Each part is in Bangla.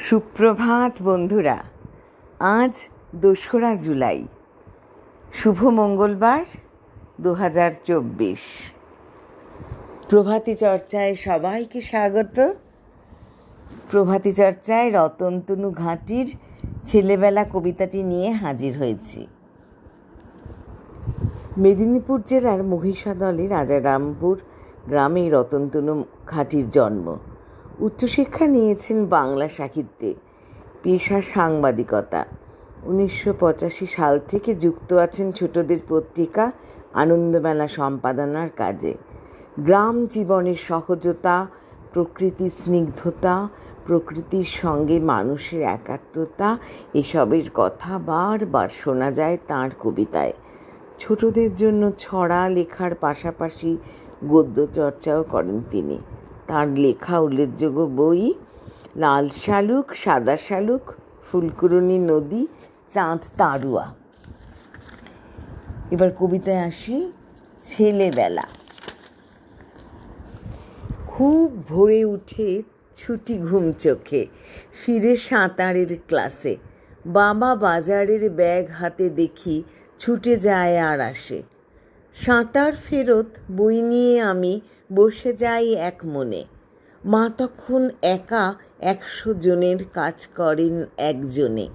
সুপ্রভাত বন্ধুরা। আজ ২রা জুলাই, শুভ মঙ্গলবার ২০২৪। প্রভাতী চর্চায় সবাইকে স্বাগত। প্রভাতী চর্চায় রতনতনু ঘাঁটির ছেলেবেলা কবিতাটি নিয়ে হাজির হয়েছি। মেদিনীপুর জেলার মহিষাদলে রাজারামপুর গ্রামে রতনতনু ঘাঁটির জন্ম। উচ্চশিক্ষা নিয়েছেন বাংলা সাহিত্যে, পেশা সাংবাদিকতা। 1985 সাল থেকে যুক্ত আছেন ছোটদের পত্রিকা আনন্দমেলা সম্পাদনার কাজে। গ্রাম জীবনের সহজতা, প্রকৃতির স্নিগ্ধতা, প্রকৃতির সঙ্গে মানুষের একাত্মতা, এসবের কথা বারবার শোনা যায় তাঁর কবিতায়। ছোটদের জন্য ছড়া লেখার পাশাপাশি গদ্য চর্চাও করেন তিনি। তার লেখা উল্লেখযোগ্য বই লাল শালুক, সাদা শালুক, ফুলকুরনি নদী, চাঁদ তারুয়া। এবার কবিতায় আসি। ছেলেবেলা। খুব ভোরে উঠে ছুটি ঘুম চোখে ফিরে সাঁতারের ক্লাসে, বাবা বাজারের ব্যাগ হাতে দেখি ছুটে যায় আর আসে। সাঁতার ফেরত বই নিয়ে আমি বসে যাই এক মনে। মা তখন একা 100 জনের কাজ করেন একজনে।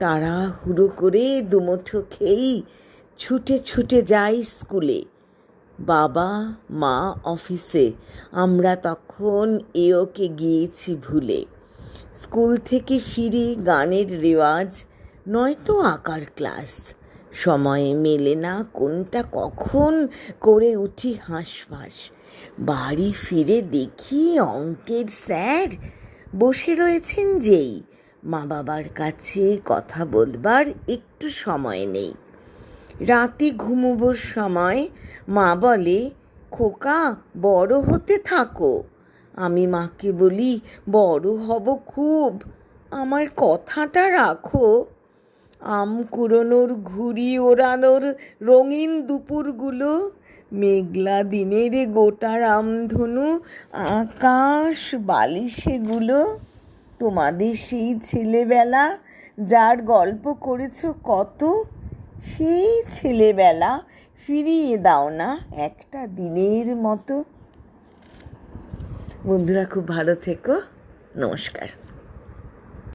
তাড়াহুড়ো করে দুমুঠো খেয়েই ছুটে ছুটে যাই স্কুলে। বাবা মা অফিসে, আমরা তখন ওকে গিয়েছি ভুলে। স্কুল থেকে ফিরে গানের রেওয়াজ, নয়তো আঁকার ক্লাস। সময়ে মেলে না কোনটা কখন, করে উঠি হাঁসফাঁস। বাড়ি ফিরে দেখি অঙ্কের স্যার বসে রয়েছেন যেই, মা বাবার কাছে কথা বলবার একটু সময় নেই। রাতে ঘুমোবার সময় মা বলে, খোকা বড় হতে থাকো। আমি মাকে বলি, বড় হব খুব, আমার কথাটা রাখো। আম কুড়োনোর, ঘুড়ি ওড়ানোর রঙিন দুপুরগুলো, মেঘলা দিনের গোটা রামধনু, আকাশ বালিশেগুলো, তোমাদের সেই ছেলেবেলা যার গল্প করেছ কত, সেই ছেলেবেলা ফিরিয়ে দাও না একটা দিনের মতো। বন্ধুরা, খুব ভালো থেকো। নমস্কার।